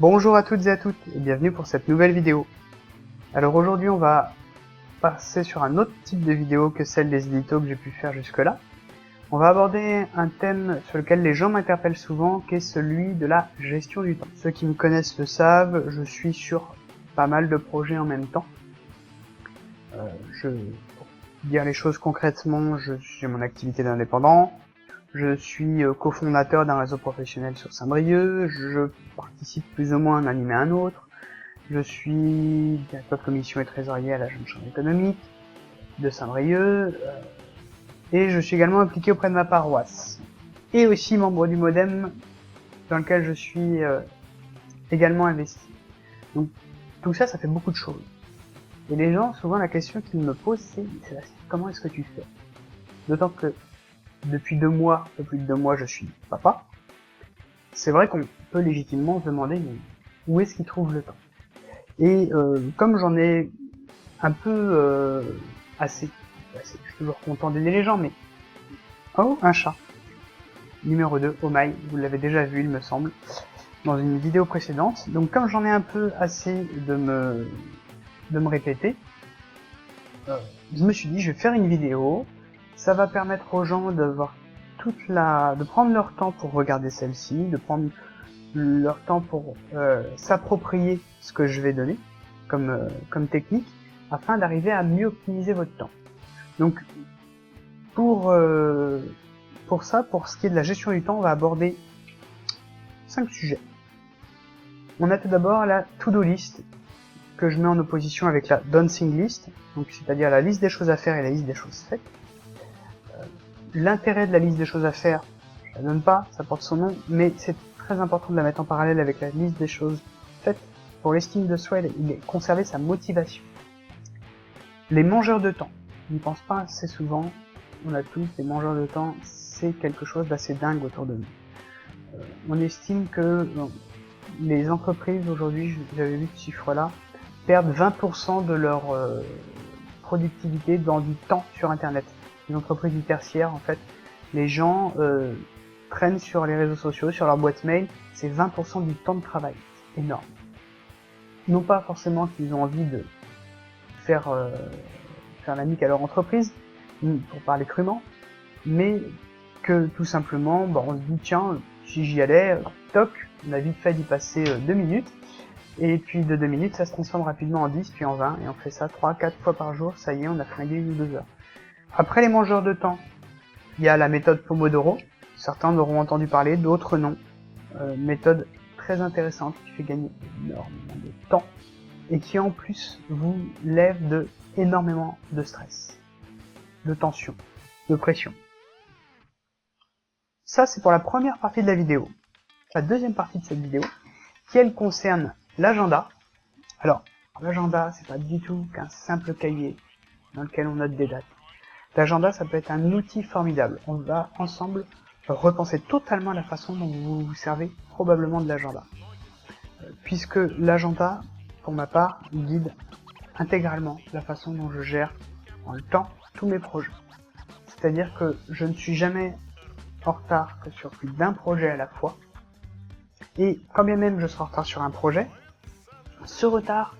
Bonjour à toutes et à toutes et bienvenue pour cette nouvelle vidéo. Alors aujourd'hui on va passer sur un autre type de vidéo que celle des éditos que j'ai pu faire jusque là. On va aborder un thème sur lequel les gens m'interpellent souvent, qui est celui de la gestion du temps. Ceux qui me connaissent le savent, je suis sur pas mal de projets en même temps. Pour dire les choses concrètement, j'ai mon activité d'indépendant, je suis cofondateur d'un réseau professionnel sur Saint-Brieuc, je participe plus ou moins d'un animé à un autre, je suis directeur de commission et trésorier à la Jeune Chambre économique de Saint-Brieuc, et je suis également impliqué auprès de ma paroisse, et aussi membre du Modem, dans lequel je suis également investi. Donc tout ça, ça fait beaucoup de choses. Et les gens, souvent la question qu'ils me posent, c'est comment est-ce que tu fais? D'autant que depuis 2 mois, un peu plus de 2 mois, je suis papa. C'est vrai qu'on peut légitimement se demander mais où est-ce qu'il trouve le temps. Et comme j'en ai un peu assez, je suis toujours content d'aider les gens, mais oh, un chat. Numéro 2, Omaï, vous l'avez déjà vu, il me semble, dans une vidéo précédente. Donc comme j'en ai un peu assez de me répéter, je me suis dit je vais faire une vidéo. Ça va permettre aux gens de prendre leur temps pour regarder celle-ci, de prendre leur temps pour s'approprier ce que je vais donner comme technique, afin d'arriver à mieux optimiser votre temps. Donc pour ça, pour ce qui est de la gestion du temps, on va aborder 5 sujets. On a tout d'abord la to-do list, que je mets en opposition avec la dancing list, donc c'est-à-dire la liste des choses à faire et la liste des choses faites. L'intérêt de la liste des choses à faire, je la donne pas, ça porte son nom, mais c'est très important de la mettre en parallèle avec la liste des choses faites pour l'estime de soi et conserver sa motivation. Les mangeurs de temps, on n'y pense pas assez souvent, on a tous des mangeurs de temps, c'est quelque chose d'assez dingue autour de nous. On estime que les entreprises aujourd'hui, j'avais vu ce chiffre-là, perdent 20% de leur productivité dans du temps sur internet. Les entreprises du tertiaire, en fait, les gens traînent sur les réseaux sociaux, sur leur boîte mail, c'est 20% du temps de travail. C'est énorme. Non pas forcément qu'ils ont envie de faire la nique à leur entreprise, pour parler crûment, mais que tout simplement, on se dit tiens, si j'y allais, toc, on a vite fait d'y passer 2 minutes, et puis de 2 minutes, ça se transforme rapidement en 10, puis en 20, et on fait ça 3-4 fois par jour, ça y est, on a flingué 1 ou 2 heures. Après les mangeurs de temps, il y a la méthode Pomodoro, certains en auront entendu parler, d'autres non. Méthode très intéressante qui fait gagner énormément de temps, et qui en plus vous lève de énormément de stress, de tension, de pression. Ça c'est pour la première partie de la vidéo. La deuxième partie de cette vidéo, qui elle concerne l'agenda. Alors, l'agenda c'est pas du tout qu'un simple cahier dans lequel on note des dates. L'agenda ça peut être un outil formidable. On va ensemble repenser totalement la façon dont vous vous servez probablement de l'agenda. Puisque l'agenda, pour ma part, guide intégralement la façon dont je gère dans le temps tous mes projets. C'est-à-dire que je ne suis jamais en retard que sur plus d'un projet à la fois. Et quand bien même je serai en retard sur un projet, ce retard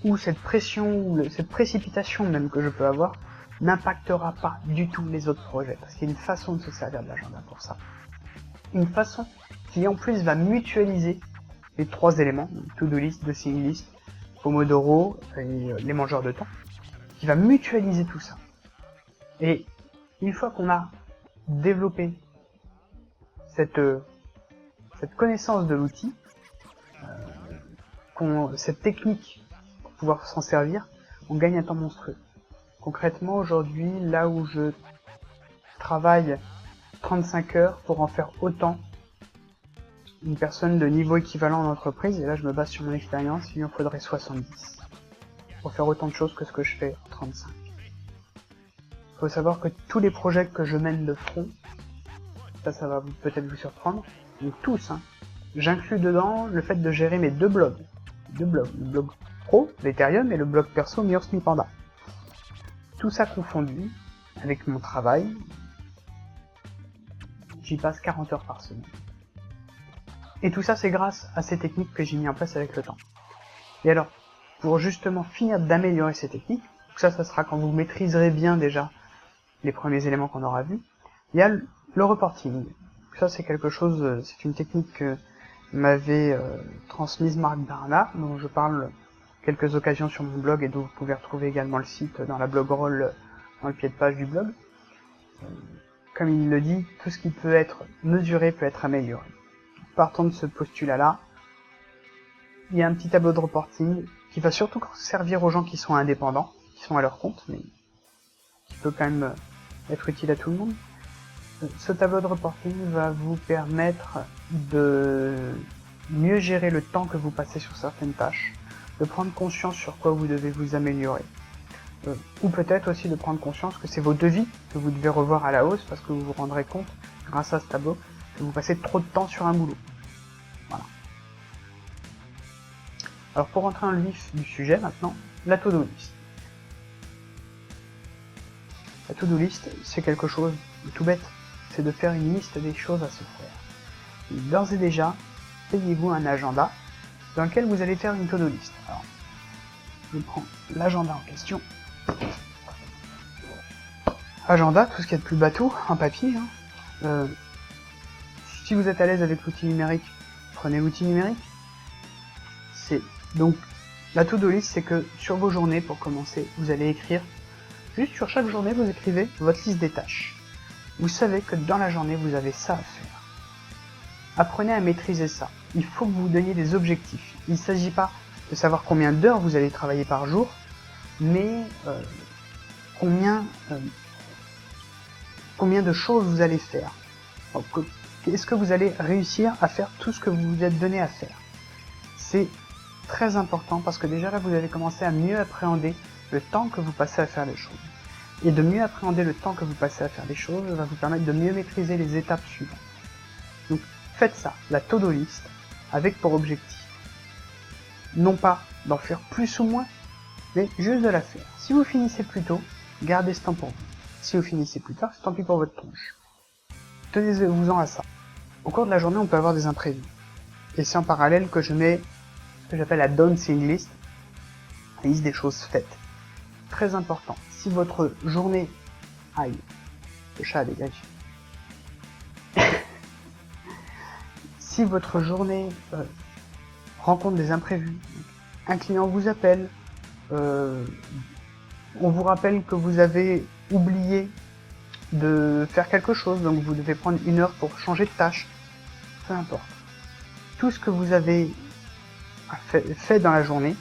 ou cette pression ou cette précipitation même que je peux avoir n'impactera pas du tout les autres projets. Parce qu'il y a une façon de se servir de l'agenda pour ça. Une façon qui en plus va mutualiser les 3 éléments, to-do list, dancing list, Pomodoro et les mangeurs de temps, qui va mutualiser tout ça. Et une fois qu'on a développé cette connaissance de l'outil, cette technique pour pouvoir s'en servir, on gagne un temps monstrueux. Concrètement, aujourd'hui, là où je travaille 35 heures pour en faire autant, une personne de niveau équivalent en entreprise, et là je me base sur mon expérience, il en faudrait 70 pour faire autant de choses que ce que je fais en 35. Il faut savoir que tous les projets que je mène de front, ça va peut-être vous surprendre, mais tous, j'inclus dedans le fait de gérer mes 2 blogs. Le blog pro, l'Ethereum, et le blog perso, Mirsmi Panda. Tout ça confondu, avec mon travail, j'y passe 40 heures par semaine. Et tout ça, c'est grâce à ces techniques que j'ai mis en place avec le temps. Et alors, pour justement finir d'améliorer ces techniques, ça sera quand vous maîtriserez bien déjà les premiers éléments qu'on aura vus, il y a le reporting. Ça, c'est quelque chose, c'est une technique que m'avait transmise Marc Bernard, dont je parle quelques occasions sur mon blog et dont vous pouvez retrouver également le site dans la blogroll dans le pied de page du blog. Comme il le dit, tout ce qui peut être mesuré peut être amélioré. Partant de ce postulat-là, il y a un petit tableau de reporting qui va surtout servir aux gens qui sont indépendants, qui sont à leur compte, mais qui peut quand même être utile à tout le monde. Ce tableau de reporting va vous permettre de mieux gérer le temps que vous passez sur certaines tâches, de prendre conscience sur quoi vous devez vous améliorer. Ou peut-être aussi de prendre conscience que c'est vos devis que vous devez revoir à la hausse parce que vous vous rendrez compte, grâce à ce tableau, que vous passez trop de temps sur un boulot. Voilà. Alors pour rentrer dans le vif du sujet maintenant, la to-do list. La to-do list, c'est quelque chose de tout bête, c'est de faire une liste des choses à se faire. D'ores et déjà, payez-vous un agenda dans lequel vous allez faire une to-do list. Alors, je prends l'agenda en question. Agenda, tout ce qu'il y a de plus bateau, en papier. Si vous êtes à l'aise avec l'outil numérique, prenez l'outil numérique. Donc, la to-do list, c'est que sur vos journées, pour commencer, vous allez écrire, juste sur chaque journée, vous écrivez votre liste des tâches. Vous savez que dans la journée, vous avez ça à faire. Apprenez à maîtriser ça. Il faut que vous vous donniez des objectifs. Il ne s'agit pas de savoir combien d'heures vous allez travailler par jour, mais combien de choses vous allez faire. Est-ce que vous allez réussir à faire tout ce que vous vous êtes donné à faire? C'est très important parce que déjà là, vous allez commencer à mieux appréhender le temps que vous passez à faire les choses. Et de mieux appréhender le temps que vous passez à faire les choses va vous permettre de mieux maîtriser les étapes suivantes. Donc faites ça, la to-do list, avec pour objectif, non pas d'en faire plus ou moins, mais juste de la faire. Si vous finissez plus tôt, gardez ce temps pour vous. Si vous finissez plus tard, c'est tant pis pour votre tronche. Tenez-vous-en à ça. Au cours de la journée, on peut avoir des imprévus. Et c'est en parallèle que je mets ce que j'appelle la dancing list, la liste des choses faites. Très important. Si votre journée... Aïe, le chat a dégagé. Si votre journée rencontre des imprévus, un client vous appelle, on vous rappelle que vous avez oublié de faire quelque chose, donc vous devez prendre 1 heure pour changer de tâche, peu importe. Tout ce que vous avez fait dans la journée,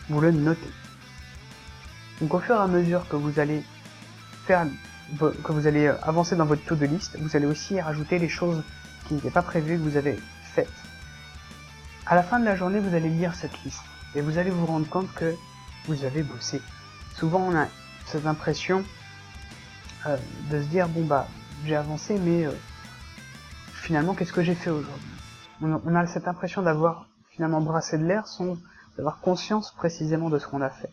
vous le notez. Donc au fur et à mesure que vous allez avancer dans votre to-do list, vous allez aussi rajouter les choses qui n'étaient pas prévues que vous avez faites. À la fin de la journée, vous allez lire cette liste et vous allez vous rendre compte que vous avez bossé. Souvent, on a cette impression de se dire bon bah j'ai avancé, mais finalement qu'est-ce que j'ai fait aujourd'hui? On a cette impression d'avoir finalement brassé de l'air sans avoir conscience précisément de ce qu'on a fait.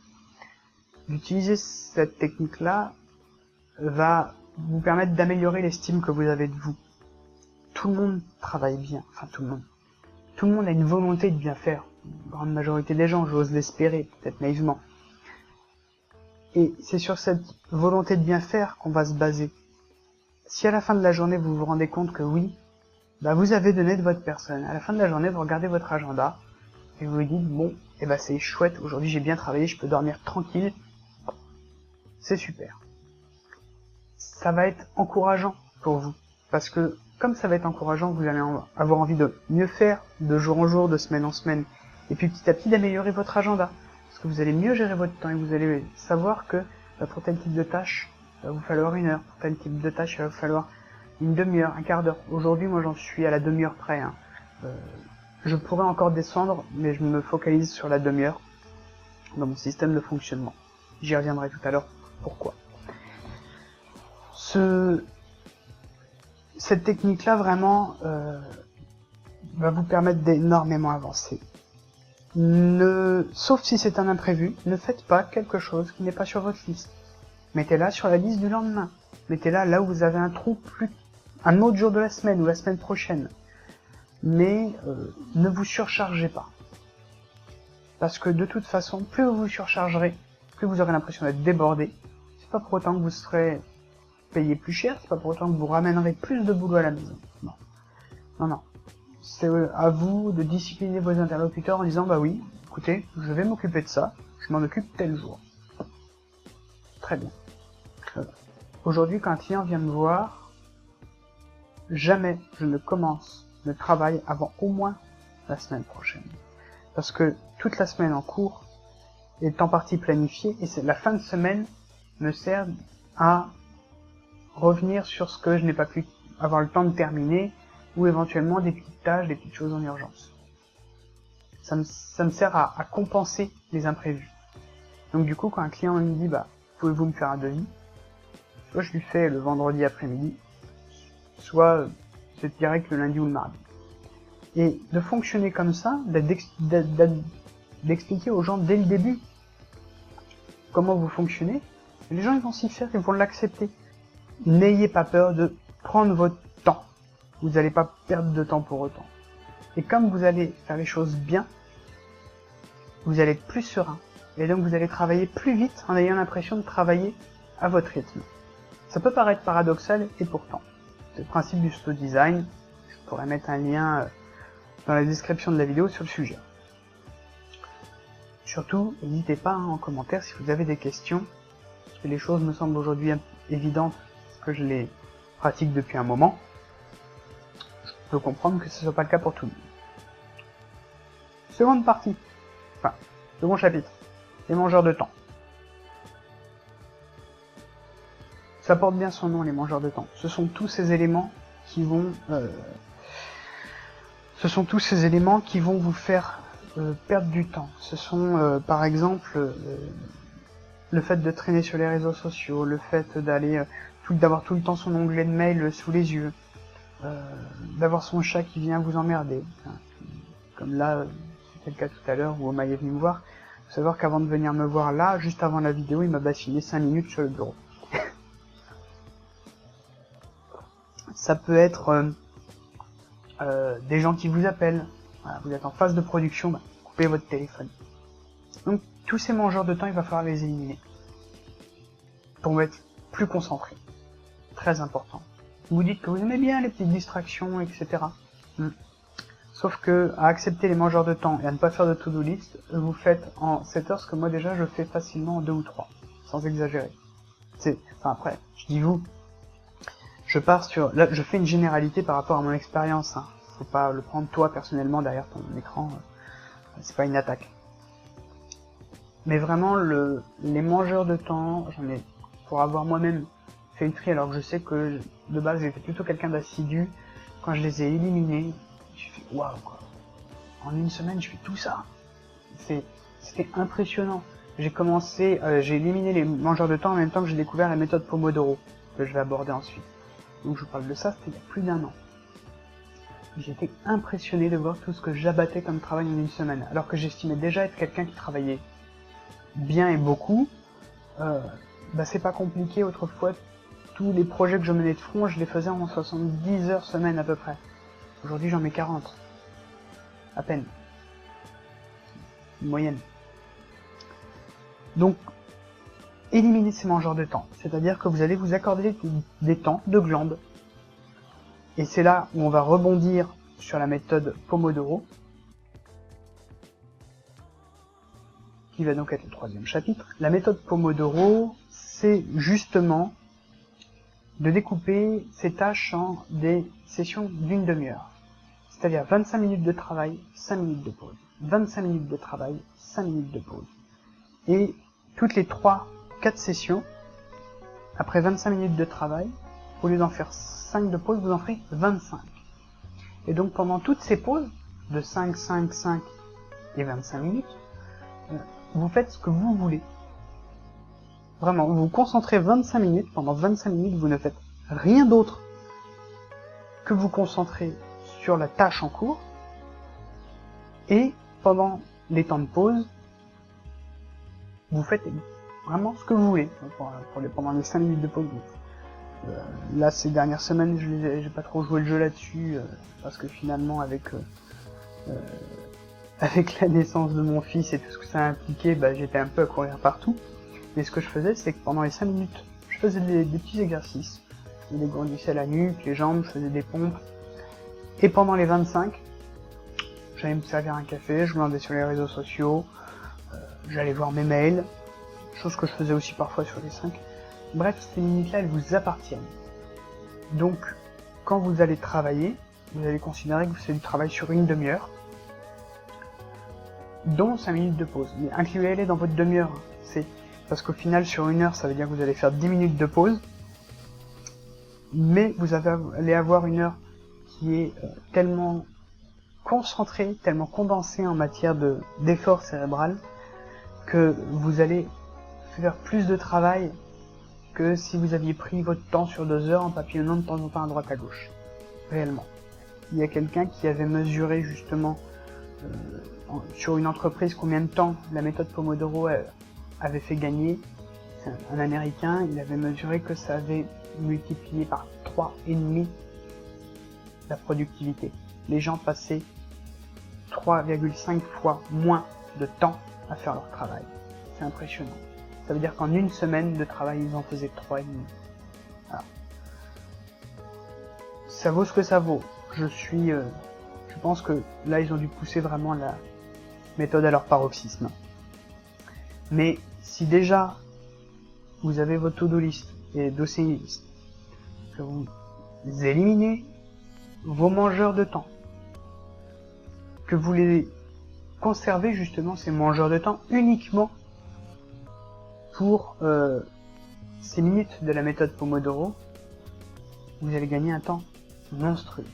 D'utiliser cette technique-là va vous permettre d'améliorer l'estime que vous avez de vous. Tout le monde travaille bien, enfin tout le monde. Tout le monde a une volonté de bien faire. La grande majorité des gens, j'ose l'espérer, peut-être naïvement. Et c'est sur cette volonté de bien faire qu'on va se baser. Si à la fin de la journée vous vous rendez compte que oui, bah vous avez donné de votre personne. À la fin de la journée, vous regardez votre agenda et vous vous dites bon, c'est chouette, aujourd'hui j'ai bien travaillé, je peux dormir tranquille. C'est super. Ça va être encourageant pour vous. Parce que, comme ça va être encourageant, vous allez avoir envie de mieux faire, de jour en jour, de semaine en semaine. Et puis petit à petit d'améliorer votre agenda. Parce que vous allez mieux gérer votre temps et vous allez savoir que pour tel type de tâche, il va vous falloir 1 heure. Pour tel type de tâche, il va vous falloir une demi-heure, un quart d'heure. Aujourd'hui, moi j'en suis à la demi-heure près. Je pourrais encore descendre, mais je me focalise sur la demi-heure dans mon système de fonctionnement. J'y reviendrai tout à l'heure. Pourquoi? Cette technique-là, vraiment, va vous permettre d'énormément avancer. Sauf si c'est un imprévu, ne faites pas quelque chose qui n'est pas sur votre liste. Mettez-la sur la liste du lendemain. Mettez-la là où vous avez un trou un autre jour de la semaine ou la semaine prochaine. mais ne vous surchargez pas. Parce que de toute façon, plus vous vous surchargerez, plus vous aurez l'impression d'être débordé. C'est pas pour autant que vous serez payé plus cher, c'est pas pour autant que vous ramènerez plus de boulot à la maison. Non. Non, non. C'est à vous de discipliner vos interlocuteurs en disant, bah oui, écoutez, je vais m'occuper de ça, je m'en occupe tel jour. Très bien. Aujourd'hui, quand un client vient me voir, jamais je ne commence le travail avant au moins la semaine prochaine. Parce que toute la semaine en cours est en partie planifiée et la fin de semaine me sert à revenir sur ce que je n'ai pas pu avoir le temps de terminer ou éventuellement des petites tâches, des petites choses en urgence. Ça me sert à compenser les imprévus. Donc du coup, quand un client me dit, bah, pouvez-vous me faire un devis, soit je lui fais le vendredi après-midi, soit c'est direct le lundi ou le mardi. Et de fonctionner comme ça, d'expliquer aux gens dès le début comment vous fonctionnez, les gens ils vont s'y faire, ils vont l'accepter. N'ayez pas peur de prendre votre temps. Vous n'allez pas perdre de temps pour autant. Et comme vous allez faire les choses bien, vous allez être plus serein. Et donc vous allez travailler plus vite en ayant l'impression de travailler à votre rythme. Ça peut paraître paradoxal et pourtant. C'est le principe du slow design. Je pourrais mettre un lien dans la description de la vidéo sur le sujet. Surtout, n'hésitez pas en commentaire si vous avez des questions. Parce que les choses me semblent aujourd'hui évidentes, parce que je les pratique depuis un moment. Je peux comprendre que ce ne soit pas le cas pour tout le monde. Seconde partie. Enfin, second chapitre. Les mangeurs de temps. Ça porte bien son nom, les mangeurs de temps. Ce sont tous ces éléments qui vont vous faire perdre du temps. Ce sont par exemple le fait de traîner sur les réseaux sociaux, le fait d'avoir tout le temps son onglet de mail sous les yeux, d'avoir son chat qui vient vous emmerder. Enfin, comme là, c'était le cas tout à l'heure où Oma est venu me voir. Il faut savoir qu'avant de venir me voir là, juste avant la vidéo, il m'a bassiné 5 minutes sur le bureau. Ça peut être des gens qui vous appellent. Voilà, vous êtes en phase de production, bah, coupez votre téléphone. Donc tous ces mangeurs de temps, il va falloir les éliminer pour être plus concentré. Très important. Vous dites que vous aimez bien les petites distractions, etc. Sauf que à accepter les mangeurs de temps et à ne pas faire de to-do list, vous faites en 7 heures ce que moi déjà je fais facilement en 2 ou 3, sans exagérer. Enfin après, je dis vous, là je fais une généralité par rapport à mon expérience, hein. Faut pas le prendre toi personnellement derrière ton écran, c'est pas une attaque. Mais vraiment les mangeurs de temps, j'en ai, pour avoir moi-même fait une tri, alors que je sais que de base j'étais plutôt quelqu'un d'assidu, quand je les ai éliminés, j'ai fait waouh quoi. En une semaine je fais tout ça. C'était impressionnant. J'ai éliminé les mangeurs de temps en même temps que j'ai découvert la méthode Pomodoro, que je vais aborder ensuite. Donc je vous parle de ça, c'était il y a plus d'1 an. J'étais impressionné de voir tout ce que j'abattais comme travail en une semaine, alors que j'estimais déjà être quelqu'un qui travaillait bien et beaucoup. C'est pas compliqué, autrefois, tous les projets que je menais de front, je les faisais en 70 heures semaine à peu près. Aujourd'hui j'en mets 40. À peine. Une moyenne. Donc, éliminez ces mangeurs de temps. C'est-à-dire que vous allez vous accorder des temps de glandes. Et c'est là où on va rebondir sur la méthode Pomodoro, qui va donc être le 3e chapitre. La méthode Pomodoro, c'est justement de découper ces tâches en des sessions d'1 demi-heure. C'est-à-dire 25 minutes de travail, 5 minutes de pause. 25 minutes de travail, 5 minutes de pause. Et toutes les 3-4 sessions, après 25 minutes de travail, au lieu d'en faire 5 de pause, vous en ferez 25. Et donc pendant toutes ces pauses, de 5, 5, 5 et 25 minutes, vous faites ce que vous voulez. Vraiment, vous vous concentrez 25 minutes, pendant 25 minutes, vous ne faites rien d'autre que vous concentrer sur la tâche en cours, et pendant les temps de pause, vous faites vraiment ce que vous voulez, pendant les 5 minutes de pause. Là, ces dernières semaines, j'ai pas trop joué le jeu là-dessus, parce que finalement, avec la naissance de mon fils et tout ce que ça a impliqué, bah, j'étais un peu à courir partout. Mais ce que je faisais, c'est que pendant les 5 minutes, je faisais des petits exercices. Je dégourdissais la nuque, les jambes, je faisais des pompes. Et pendant les 25, j'allais me servir un café, je me rendais sur les réseaux sociaux, j'allais voir mes mails, chose que je faisais aussi parfois sur les 5. Bref, ces minutes-là, elles vous appartiennent. Donc, quand vous allez travailler, vous allez considérer que c'est du travail sur une demi-heure, dont 5 minutes de pause. Mais incluez-les dans votre demi-heure. C'est parce qu'au final, sur une heure, ça veut dire que vous allez faire 10 minutes de pause, mais vous allez avoir une heure qui est tellement concentrée, tellement condensée en matière d'effort cérébral, que vous allez faire plus de travail que si vous aviez pris votre temps sur 2 heures en papillonnant de temps en temps à droite à gauche. Réellement. Il y a quelqu'un qui avait mesuré justement sur une entreprise combien de temps la méthode Pomodoro avait fait gagner. C'est un Américain, il avait mesuré que ça avait multiplié par 3,5 la productivité. Les gens passaient 3,5 fois moins de temps à faire leur travail. C'est impressionnant. Ça veut dire qu'en une semaine de travail, ils en faisaient 3,5. Voilà. Ça vaut ce que ça vaut. Je pense que là, ils ont dû pousser vraiment la méthode à leur paroxysme. Mais si déjà, vous avez votre to-do list et dossier list, que vous éliminez vos mangeurs de temps, que vous les conservez justement ces mangeurs de temps uniquement pour ces minutes de la méthode Pomodoro, vous allez gagner un temps monstrueux.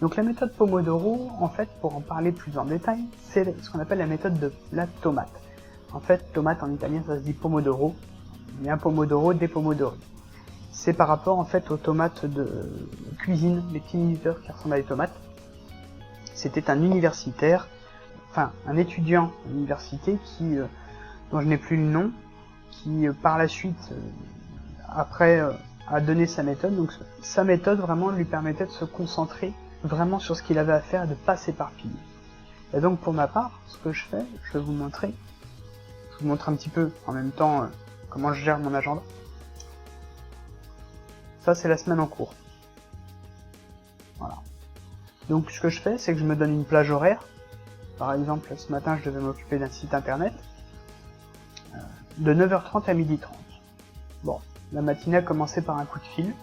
Donc la méthode Pomodoro, en fait, pour en parler plus en détail, c'est ce qu'on appelle la méthode de la tomate. En fait, tomate en italien ça se dit Pomodoro, il y a un Pomodoro, des Pomodori. C'est par rapport en fait aux tomates de cuisine, les petits minuteurs qui ressemblent à des tomates. C'était un universitaire, enfin un étudiant à l'université dont je n'ai plus le nom, qui par la suite, après, a donné sa méthode. Donc sa méthode vraiment lui permettait de se concentrer vraiment sur ce qu'il avait à faire et de ne pas s'éparpiller. Et donc pour ma part, ce que je fais, je vais vous montrer. Je vous montre un petit peu en même temps comment je gère mon agenda. Ça c'est la semaine en cours. Voilà. Donc ce que je fais, c'est que je me donne une plage horaire. Par exemple, ce matin je devais m'occuper d'un site internet de 9h30 à 12h30. Bon, la matinée a commencé par un coup de fil.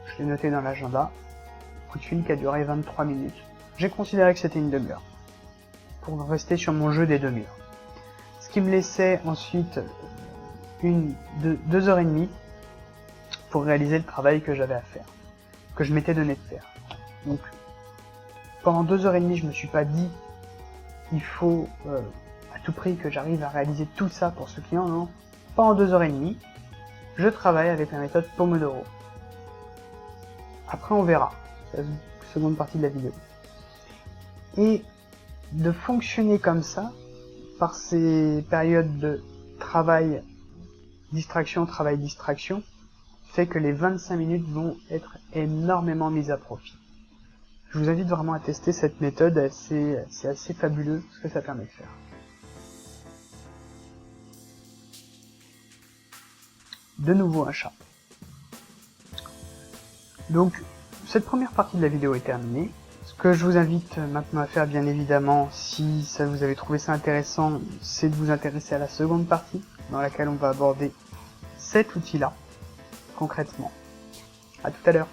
Je l'ai noté dans l'agenda. Coup de fil qui a duré 23 minutes. J'ai considéré que c'était une demi-heure. Pour rester sur mon jeu des demi-heures. Ce qui me laissait ensuite 2h30 pour réaliser le travail que j'avais à faire. Que je m'étais donné de faire. Donc, pendant 2h30, je me suis pas dit il faut à tout prix que j'arrive à réaliser tout ça pour ce client, non. Pendant 2h30, je travaille avec la méthode Pomodoro. Après, on verra. C'est la seconde partie de la vidéo. Et de fonctionner comme ça, par ces périodes de travail, distraction, travail, distraction, fait que les 25 minutes vont être énormément mises à profit. Je vous invite vraiment à tester cette méthode, c'est assez fabuleux ce que ça permet de faire. De nouveau un chat. Donc, cette première partie de la vidéo est terminée. Ce que je vous invite maintenant à faire, bien évidemment, si ça vous avez trouvé ça intéressant, c'est de vous intéresser à la seconde partie, dans laquelle on va aborder cet outil-là, concrètement. À tout à l'heure.